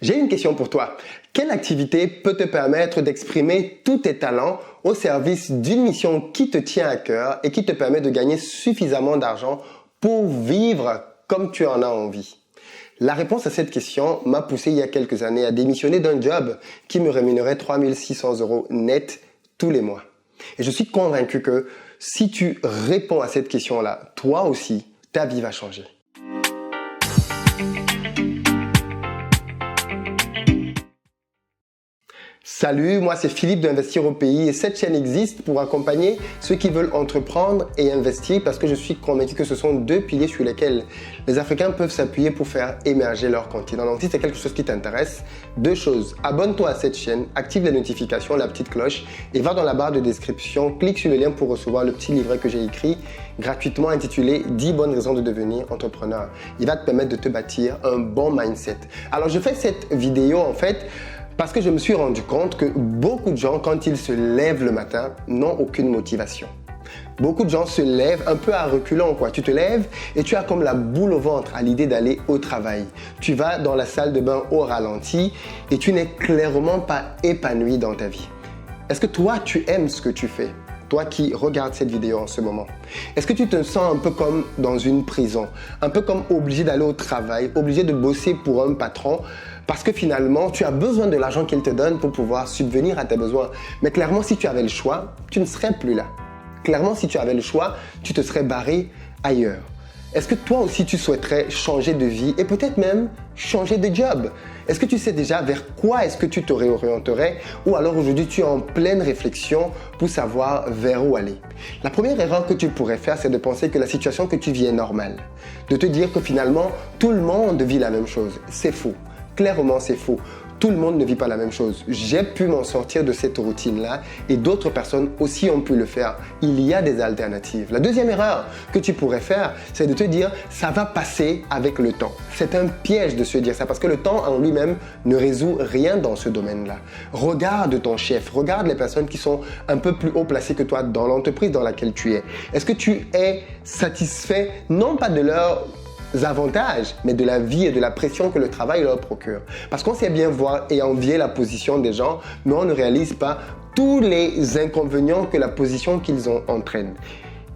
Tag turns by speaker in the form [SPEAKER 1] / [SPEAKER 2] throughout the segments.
[SPEAKER 1] J'ai une question pour toi. Quelle activité peut te permettre d'exprimer tous tes talents au service d'une mission qui te tient à cœur et qui te permet de gagner suffisamment d'argent pour vivre comme tu en as envie? La réponse à cette question m'a poussé il y a quelques années à démissionner d'un job qui me rémunérait 3 600 € net tous les mois. Et je suis convaincu que si tu réponds à cette question-là, toi aussi, ta vie va changer. Salut, moi c'est Philippe d'Investir au Pays et cette chaîne existe pour accompagner ceux qui veulent entreprendre et investir parce que je suis convaincu que ce sont deux piliers sur lesquels les Africains peuvent s'appuyer pour faire émerger leur continent. Donc si c'est quelque chose qui t'intéresse, deux choses. Abonne-toi à cette chaîne, active les notifications, la petite cloche et va dans la barre de description, clique sur le lien pour recevoir le petit livret que j'ai écrit gratuitement intitulé 10 bonnes raisons de devenir entrepreneur. Il va te permettre de te bâtir un bon mindset. Alors je fais cette vidéo en fait parce que je me suis rendu compte que beaucoup de gens, quand ils se lèvent le matin, n'ont aucune motivation. Beaucoup de gens se lèvent un peu à reculons, quoi. Tu te lèves et tu as comme la boule au ventre à l'idée d'aller au travail. Tu vas dans la salle de bain au ralenti et tu n'es clairement pas épanoui dans ta vie. Est-ce que toi, tu aimes ce que tu fais? Toi qui regardes cette vidéo en ce moment, est-ce que tu te sens un peu comme dans une prison, un peu comme obligé d'aller au travail, obligé de bosser pour un patron parce que finalement, tu as besoin de l'argent qu'il te donne pour pouvoir subvenir à tes besoins. Mais clairement, si tu avais le choix, tu ne serais plus là. Clairement, si tu avais le choix, tu te serais barré ailleurs. Est-ce que toi aussi, tu souhaiterais changer de vie et peut-être même changer de job? Est-ce que tu sais déjà vers quoi est-ce que tu te réorienterais ou alors aujourd'hui, tu es en pleine réflexion pour savoir vers où aller? La première erreur que tu pourrais faire, c'est de penser que la situation que tu vis est normale. De te dire que finalement, tout le monde vit la même chose. C'est faux. Clairement, c'est faux. Tout le monde ne vit pas la même chose. J'ai pu m'en sortir de cette routine-là et d'autres personnes aussi ont pu le faire. Il y a des alternatives. La deuxième erreur que tu pourrais faire, c'est de te dire « ça va passer avec le temps ». C'est un piège de se dire ça parce que le temps en lui-même ne résout rien dans ce domaine-là. Regarde ton chef, regarde les personnes qui sont un peu plus haut placées que toi dans l'entreprise dans laquelle tu es. Est-ce que tu es satisfait non pas de leur avantages, mais de la vie et de la pression que le travail leur procure. Parce qu'on sait bien voir et envier la position des gens, mais on ne réalise pas tous les inconvénients que la position qu'ils ont entraîne.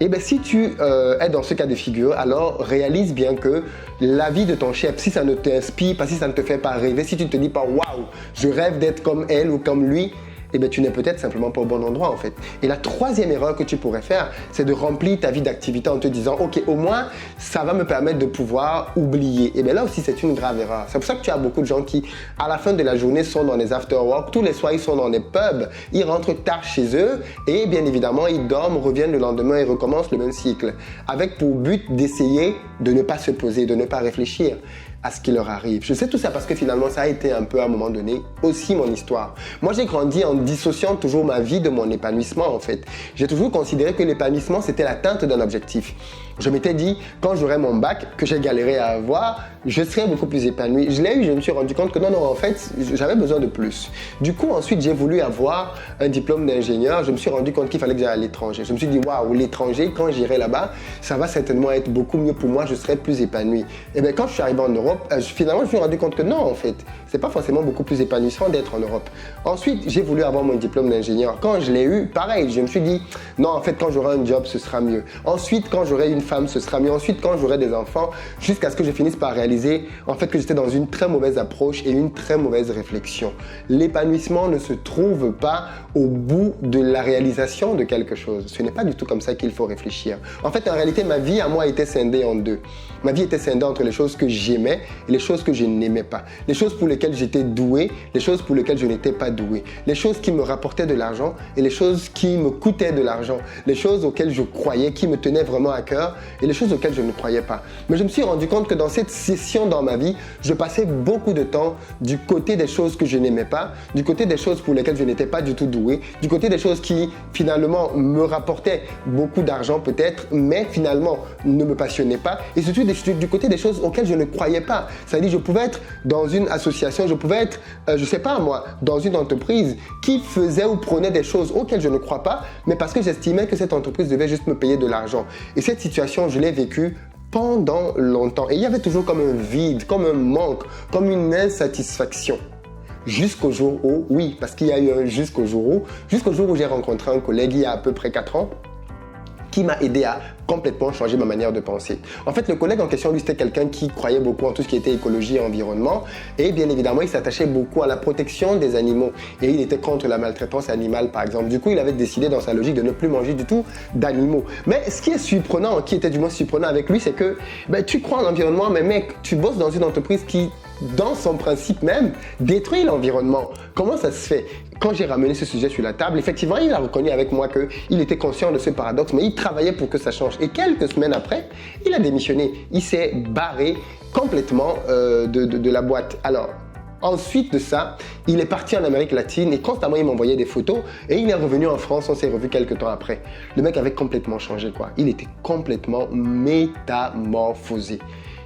[SPEAKER 1] Et bien, si tu es dans ce cas de figure, alors réalise bien que la vie de ton chef, si ça ne t'inspire pas, si ça ne te fait pas rêver, si tu ne te dis pas « waouh, je rêve d'être comme elle ou comme lui », eh bien, tu n'es peut-être simplement pas au bon endroit en fait. Et la troisième erreur que tu pourrais faire, c'est de remplir ta vie d'activité en te disant « ok, au moins, ça va me permettre de pouvoir oublier ». Et bien là aussi, c'est une grave erreur. C'est pour ça que tu as beaucoup de gens qui, à la fin de la journée, sont dans des after-work. Tous les soirs, ils sont dans des pubs. Ils rentrent tard chez eux et bien évidemment, ils dorment, reviennent le lendemain et recommencent le même cycle. Avec pour but d'essayer de ne pas se poser, de ne pas réfléchir à ce qui leur arrive. Je sais tout ça parce que finalement, ça a été un peu à un moment donné aussi mon histoire. Moi, j'ai grandi en dissociant toujours ma vie de mon épanouissement en fait. J'ai toujours considéré que l'épanouissement, c'était l'atteinte d'un objectif. Je m'étais dit, quand j'aurai mon bac, que j'ai galéré à avoir, je serai beaucoup plus épanoui. Je l'ai eu, je me suis rendu compte que non, en fait, j'avais besoin de plus. Du coup, ensuite, j'ai voulu avoir un diplôme d'ingénieur. Je me suis rendu compte qu'il fallait que j'aille à l'étranger. Je me suis dit, waouh, l'étranger, quand j'irai là-bas, ça va certainement être beaucoup mieux pour moi, je serai plus épanoui. Et bien, quand je suis arrivé en Europe, finalement, je me suis rendu compte que non, en fait, c'est pas forcément beaucoup plus épanouissant d'être en Europe. Ensuite, j'ai voulu avoir mon diplôme d'ingénieur. Quand je l'ai eu, pareil, je me suis dit, non, en fait, quand j'aurai un job, ce sera mieux. Ensuite, quand j'aurai une femme, ce sera mieux. Ensuite, quand j'aurai des enfants, jusqu'à ce que je finisse par réaliser, en fait, que j'étais dans une très mauvaise approche et une très mauvaise réflexion. L'épanouissement ne se trouve pas au bout de la réalisation de quelque chose. Ce n'est pas du tout comme ça qu'il faut réfléchir. En fait, en réalité, ma vie à moi était scindée en deux. Ma vie était scindée entre les choses que j'aimais et les choses que je n'aimais pas. Les choses pour lesquelles j'étais doué, les choses pour lesquelles je n'étais pas doué. Les choses qui me rapportaient de l'argent et les choses qui me coûtaient de l'argent. Les choses auxquelles je croyais, qui me tenaient vraiment à cœur et les choses auxquelles je ne croyais pas. Mais je me suis rendu compte que dans cette session dans ma vie, je passais beaucoup de temps du côté des choses que je n'aimais pas, du côté des choses pour lesquelles je n'étais pas du tout doué, du côté des choses qui finalement me rapportaient beaucoup d'argent peut-être, mais finalement ne me passionnaient pas et surtout du côté des choses auxquelles je ne croyais pas. C'est-à-dire je pouvais être dans une association, je pouvais être, je sais pas moi, dans une entreprise qui faisait ou prenait des choses auxquelles je ne crois pas, mais parce que j'estimais que cette entreprise devait juste me payer de l'argent. Et cette situation, je l'ai vécue pendant longtemps. Et il y avait toujours comme un vide, comme un manque, comme une insatisfaction. Jusqu'au jour où, oui, parce qu'il y a eu un jusqu'au jour où j'ai rencontré un collègue il y a à peu près 4 ans, qui m'a aidé à complètement changer ma manière de penser. En fait, le collègue en question, lui, c'était quelqu'un qui croyait beaucoup en tout ce qui était écologie et environnement. Et bien évidemment, il s'attachait beaucoup à la protection des animaux. Et il était contre la maltraitance animale, par exemple. Du coup, il avait décidé dans sa logique de ne plus manger du tout d'animaux. Mais ce qui est surprenant, qui était du moins surprenant avec lui, c'est que tu crois en l'environnement, mais mec, tu bosses dans une entreprise qui, dans son principe même, détruit l'environnement. Comment ça se fait? Quand j'ai ramené ce sujet sur la table, effectivement, il a reconnu avec moi qu'il était conscient de ce paradoxe, mais il travaillait pour que ça change. Et quelques semaines après, il a démissionné. Il s'est barré complètement de la boîte. Alors, ensuite de ça, il est parti en Amérique latine et constamment il m'envoyait des photos et il est revenu en France, on s'est revu quelques temps après. Le mec avait complètement changé, quoi. Il était complètement métamorphosé.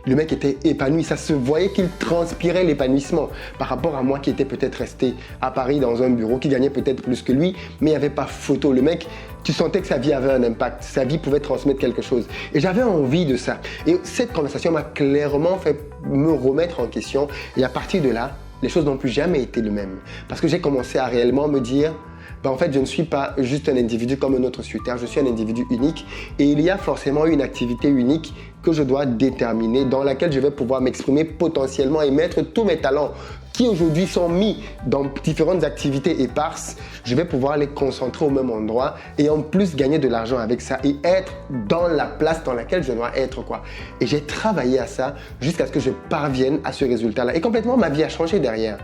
[SPEAKER 1] Le mec était épanoui, ça se voyait qu'il transpirait l'épanouissement par rapport à moi qui était peut-être resté à Paris dans un bureau, qui gagnait peut-être plus que lui, mais il n'y avait pas photo. Le mec, tu sentais que sa vie avait un impact, sa vie pouvait transmettre quelque chose. Et j'avais envie de ça. Et cette conversation m'a clairement fait me remettre en question. Et à partir de là, les choses n'ont plus jamais été les mêmes. Parce que j'ai commencé à réellement me dire, en fait, je ne suis pas juste un individu comme un autre sur Terre, je suis un individu unique et il y a forcément une activité unique que je dois déterminer, dans laquelle je vais pouvoir m'exprimer potentiellement et mettre tous mes talents qui aujourd'hui sont mis dans différentes activités éparses, je vais pouvoir les concentrer au même endroit et en plus gagner de l'argent avec ça et être dans la place dans laquelle je dois être, quoi. Et j'ai travaillé à ça jusqu'à ce que je parvienne à ce résultat-là. Et complètement, ma vie a changé derrière.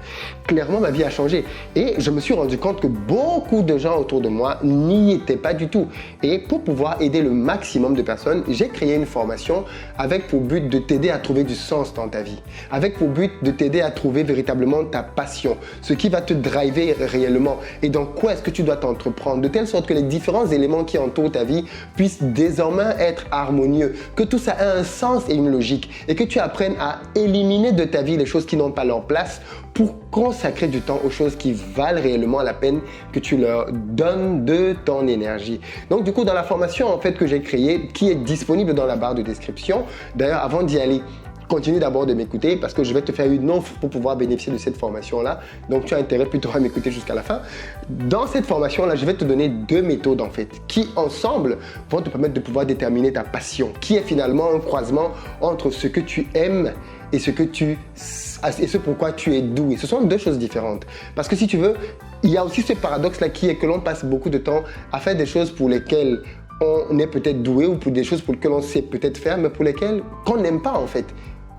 [SPEAKER 1] Clairement, ma vie a changé. Et je me suis rendu compte que beaucoup de gens autour de moi n'y étaient pas du tout. Et pour pouvoir aider le maximum de personnes, j'ai créé une formation avec pour but de t'aider à trouver du sens dans ta vie. Avec pour but de t'aider à trouver véritablement ta passion, ce qui va te driver réellement et dans quoi est-ce que tu dois t'entreprendre, de telle sorte que les différents éléments qui entourent ta vie puissent désormais être harmonieux, que tout ça a un sens et une logique et que tu apprennes à éliminer de ta vie les choses qui n'ont pas leur place pour consacrer du temps aux choses qui valent réellement la peine que tu leur donnes de ton énergie. Donc du coup, dans la formation en fait que j'ai créée, qui est disponible dans la barre de description, d'ailleurs avant d'y aller, continue d'abord de m'écouter parce que je vais te faire une offre pour pouvoir bénéficier de cette formation-là. Donc, tu as intérêt plutôt à m'écouter jusqu'à la fin. Dans cette formation-là, je vais te donner 2 méthodes en fait qui, ensemble, vont te permettre de pouvoir déterminer ta passion, qui est finalement un croisement entre ce que tu aimes et ce pourquoi tu es doué. Ce sont 2 choses différentes. Parce que si tu veux, il y a aussi ce paradoxe-là qui est que l'on passe beaucoup de temps à faire des choses pour lesquelles on est peut-être doué ou pour des choses pour lesquelles on sait peut-être faire, mais pour lesquelles qu'on n'aime pas en fait.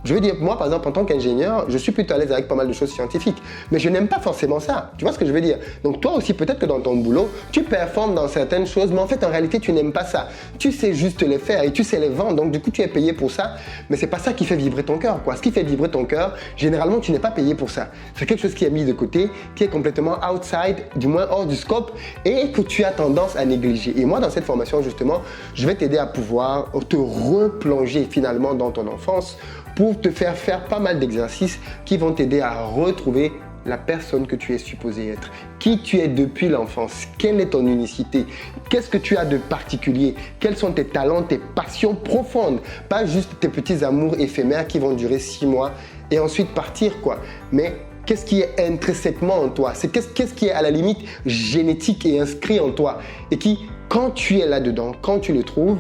[SPEAKER 1] Je veux dire, moi, par exemple, en tant qu'ingénieur, je suis plutôt à l'aise avec pas mal de choses scientifiques, mais je n'aime pas forcément ça. Tu vois ce que je veux dire? Donc, toi aussi, peut-être que dans ton boulot, tu performes dans certaines choses, mais en fait, en réalité, tu n'aimes pas ça. Tu sais juste les faire et tu sais les vendre, donc du coup, tu es payé pour ça, mais c'est pas ça qui fait vibrer ton cœur, quoi. Ce qui fait vibrer ton cœur, généralement, tu n'es pas payé pour ça. C'est quelque chose qui est mis de côté, qui est complètement outside, du moins hors du scope, et que tu as tendance à négliger. Et moi, dans cette formation, justement, je vais t'aider à pouvoir te replonger finalement dans ton enfance, pour te faire pas mal d'exercices qui vont t'aider à retrouver la personne que tu es supposé être, qui tu es depuis l'enfance, quelle est ton unicité, qu'est-ce que tu as de particulier, quels sont tes talents, tes passions profondes, pas juste tes petits amours éphémères qui vont durer 6 mois et ensuite partir, quoi. Mais qu'est-ce qui est intrinsèquement en toi, c'est qu'est-ce qui est à la limite génétique et inscrit en toi et qui, quand tu es là-dedans, quand tu le trouves,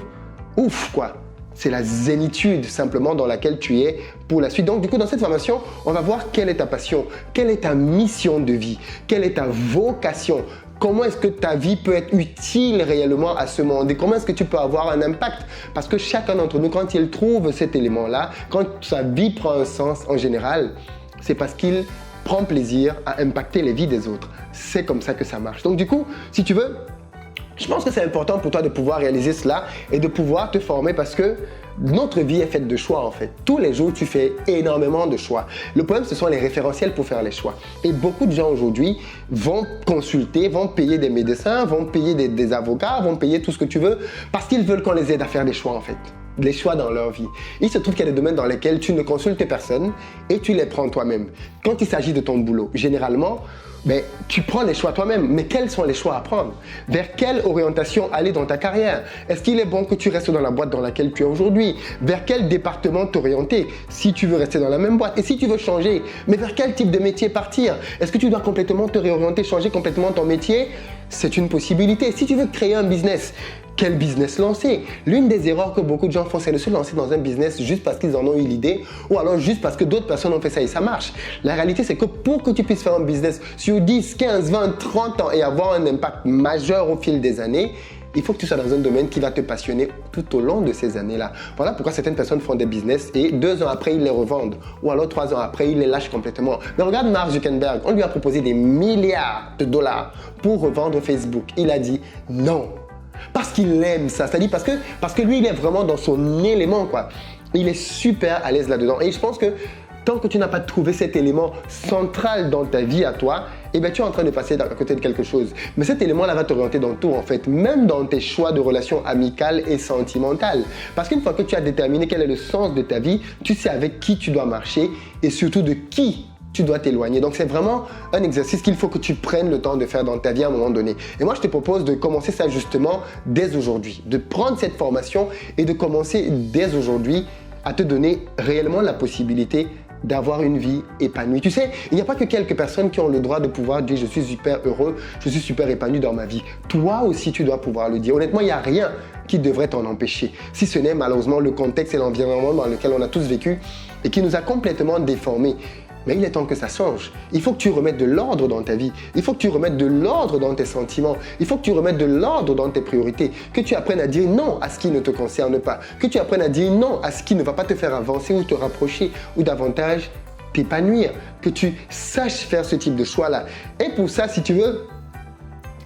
[SPEAKER 1] ouf, quoi. C'est la zénitude simplement dans laquelle tu es pour la suite. Donc du coup, dans cette formation, on va voir quelle est ta passion, quelle est ta mission de vie, quelle est ta vocation, comment est-ce que ta vie peut être utile réellement à ce monde et comment est-ce que tu peux avoir un impact. Parce que chacun d'entre nous, quand il trouve cet élément-là, quand sa vie prend un sens en général, c'est parce qu'il prend plaisir à impacter les vies des autres. C'est comme ça que ça marche. Donc du coup, si tu veux, je pense que c'est important pour toi de pouvoir réaliser cela et de pouvoir te former parce que notre vie est faite de choix en fait. Tous les jours, tu fais énormément de choix. Le problème, ce sont les référentiels pour faire les choix. Et beaucoup de gens aujourd'hui vont consulter, vont payer des médecins, vont payer des avocats, vont payer tout ce que tu veux parce qu'ils veulent qu'on les aide à faire des choix en fait. les choix dans leur vie. Il se trouve qu'il y a des domaines dans lesquels tu ne consultes personne et tu les prends toi-même. Quand il s'agit de ton boulot, généralement, tu prends les choix toi-même. Mais quels sont les choix à prendre? Vers quelle orientation aller dans ta carrière? Est-ce qu'il est bon que tu restes dans la boîte dans laquelle tu es aujourd'hui? Vers quel département t'orienter si tu veux rester dans la même boîte? Et si tu veux changer, mais vers quel type de métier partir? Est-ce que tu dois complètement te réorienter, changer complètement ton métier? C'est une possibilité. Si tu veux créer un business, quel business lancer? L'une des erreurs que beaucoup de gens font, c'est de se lancer dans un business juste parce qu'ils en ont eu l'idée ou alors juste parce que d'autres personnes ont fait ça et ça marche. La réalité, c'est que pour que tu puisses faire un business sur 10, 15, 20, 30 ans et avoir un impact majeur au fil des années, il faut que tu sois dans un domaine qui va te passionner tout au long de ces années-là. Voilà pourquoi certaines personnes font des business et 2 ans après, ils les revendent. Ou alors 3 ans après, ils les lâchent complètement. Mais regarde Mark Zuckerberg, on lui a proposé des milliards de dollars pour revendre Facebook. Il a dit non. Parce qu'il aime ça, c'est-à-dire parce que lui, il est vraiment dans son élément, quoi. Il est super à l'aise là-dedans. Et je pense que tant que tu n'as pas trouvé cet élément central dans ta vie à toi, tu es en train de passer à côté de quelque chose. Mais cet élément-là va t'orienter dans tout, en fait, même dans tes choix de relations amicales et sentimentales. Parce qu'une fois que tu as déterminé quel est le sens de ta vie, tu sais avec qui tu dois marcher et surtout de qui tu dois t'éloigner. Donc, c'est vraiment un exercice qu'il faut que tu prennes le temps de faire dans ta vie à un moment donné. Et moi, je te propose de commencer ça justement dès aujourd'hui, de prendre cette formation et de commencer dès aujourd'hui à te donner réellement la possibilité d'avoir une vie épanouie. Tu sais, il n'y a pas que quelques personnes qui ont le droit de pouvoir dire « je suis super heureux, je suis super épanoui dans ma vie ». Toi aussi, tu dois pouvoir le dire. Honnêtement, il n'y a rien qui devrait t'en empêcher, si ce n'est malheureusement le contexte et l'environnement dans lequel on a tous vécu et qui nous a complètement déformés. Mais il est temps que ça change. Il faut que tu remettes de l'ordre dans ta vie. Il faut que tu remettes de l'ordre dans tes sentiments. Il faut que tu remettes de l'ordre dans tes priorités. Que tu apprennes à dire non à ce qui ne te concerne pas. Que tu apprennes à dire non à ce qui ne va pas te faire avancer ou te rapprocher ou davantage t'épanouir. Que tu saches faire ce type de choix-là. Et pour ça, si tu veux,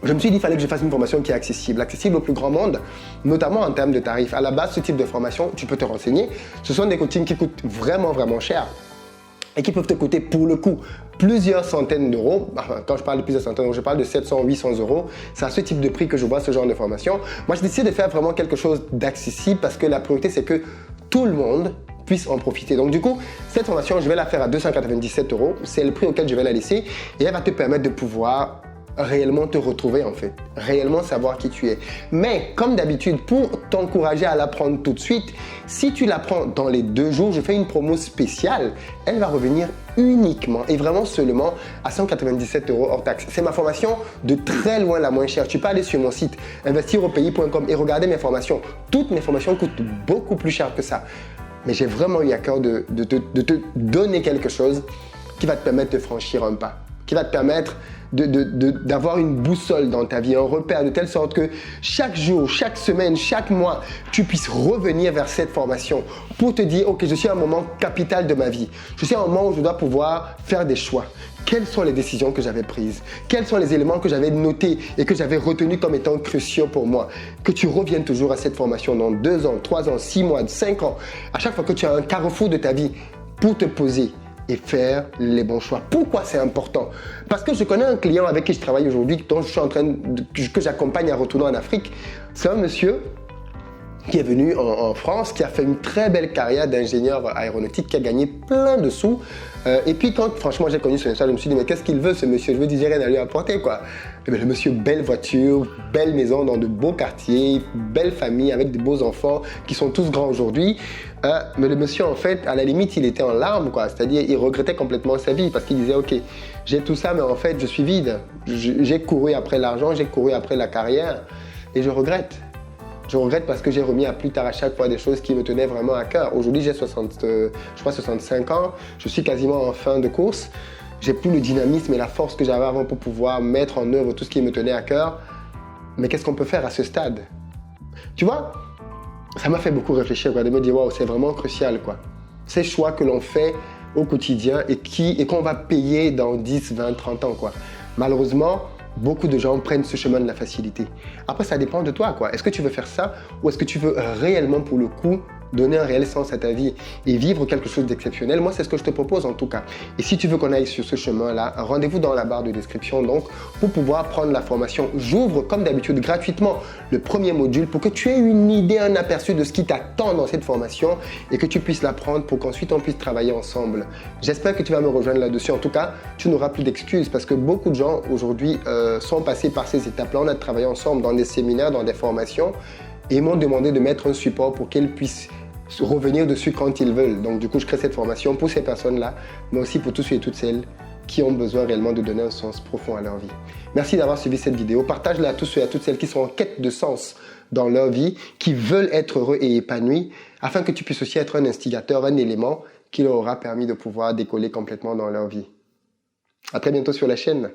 [SPEAKER 1] je me suis dit qu'il fallait que je fasse une formation qui est accessible au plus grand monde, notamment en termes de tarifs. À la base, ce type de formation, tu peux te renseigner. Ce sont des coachings qui coûtent vraiment, vraiment cher. Et qui peuvent te coûter pour le coup plusieurs centaines d'euros. Quand je parle de plusieurs centaines d'euros, je parle de 700, 800 euros. C'est à ce type de prix que je vois ce genre de formation. Moi, j'ai décidé de faire vraiment quelque chose d'accessible parce que la priorité, c'est que tout le monde puisse en profiter. Donc du coup, cette formation, je vais la faire à 297 euros. C'est le prix auquel je vais la laisser et elle va te permettre de pouvoir réellement te retrouver en fait, réellement savoir qui tu es. Mais comme d'habitude, pour t'encourager à l'apprendre tout de suite, si tu l'apprends dans les 2 jours, je fais une promo spéciale. Elle va revenir uniquement et vraiment seulement à 197 euros hors taxe. C'est ma formation de très loin la moins chère. Tu peux aller sur mon site investiropayes.com et regarder mes formations. Toutes mes formations coûtent beaucoup plus cher que ça. Mais j'ai vraiment eu à cœur de te donner quelque chose qui va te permettre de franchir un pas, qui va te permettre d'avoir une boussole dans ta vie, un repère de telle sorte que chaque jour, chaque semaine, chaque mois, tu puisses revenir vers cette formation pour te dire « Ok, je suis à un moment capital de ma vie. Je suis à un moment où je dois pouvoir faire des choix. Quelles sont les décisions que j'avais prises? Quels sont les éléments que j'avais notés et que j'avais retenus comme étant cruciaux pour moi? » Que tu reviennes toujours à cette formation dans 2 ans, 3 ans, 6 mois, 5 ans, à chaque fois que tu as un carrefour de ta vie pour te poser et faire les bons choix. Pourquoi c'est important? Parce que je connais un client avec qui je travaille aujourd'hui, dont je suis que j'accompagne à retourner en Afrique. C'est un monsieur qui est venu en France, qui a fait une très belle carrière d'ingénieur aéronautique, qui a gagné plein de sous. Et puis quand franchement j'ai connu ce monsieur, je me suis dit mais qu'est-ce qu'il veut ce monsieur? Je veux dire, j'ai rien à lui apporter quoi. Et bien, le monsieur, belle voiture, belle maison dans de beaux quartiers, belle famille avec de beaux enfants qui sont tous grands aujourd'hui. Mais le monsieur en fait, à la limite, il était en larmes quoi. C'est-à-dire il regrettait complètement sa vie parce qu'il disait ok, j'ai tout ça mais en fait je suis vide. J'ai couru après l'argent, j'ai couru après la carrière et je regrette. Je regrette parce que j'ai remis à plus tard à chaque fois des choses qui me tenaient vraiment à cœur. Aujourd'hui, j'ai 65 ans. Je suis quasiment en fin de course. J'ai plus le dynamisme et la force que j'avais avant pour pouvoir mettre en œuvre tout ce qui me tenait à cœur. Mais qu'est-ce qu'on peut faire à ce stade? Tu vois, ça m'a fait beaucoup réfléchir, quoi, de me dire, waouh, c'est vraiment crucial, quoi. Ces choix que l'on fait au quotidien et qu'on va payer dans 10, 20, 30 ans, quoi. Malheureusement, beaucoup de gens prennent ce chemin de la facilité. Après, ça dépend de toi, quoi. Est-ce que tu veux faire ça ou est-ce que tu veux réellement, pour le coup, donner un réel sens à ta vie et vivre quelque chose d'exceptionnel, moi, c'est ce que je te propose en tout cas. Et si tu veux qu'on aille sur ce chemin-là, rendez-vous dans la barre de description donc pour pouvoir prendre la formation. J'ouvre comme d'habitude gratuitement le premier module pour que tu aies une idée, un aperçu de ce qui t'attend dans cette formation et que tu puisses l'apprendre pour qu'ensuite on puisse travailler ensemble. J'espère que tu vas me rejoindre là-dessus. En tout cas, tu n'auras plus d'excuses parce que beaucoup de gens aujourd'hui sont passés par ces étapes-là. On a travaillé ensemble dans des séminaires, dans des formations et ils m'ont demandé de mettre un support pour qu'ils puissent revenir dessus quand ils veulent. Donc du coup, je crée cette formation pour ces personnes-là, mais aussi pour tous ceux et toutes celles qui ont besoin réellement de donner un sens profond à leur vie. Merci d'avoir suivi cette vidéo. Partage-la à tous ceux et à toutes celles qui sont en quête de sens dans leur vie, qui veulent être heureux et épanouis, afin que tu puisses aussi être un instigateur, un élément qui leur aura permis de pouvoir décoller complètement dans leur vie. À très bientôt sur la chaîne.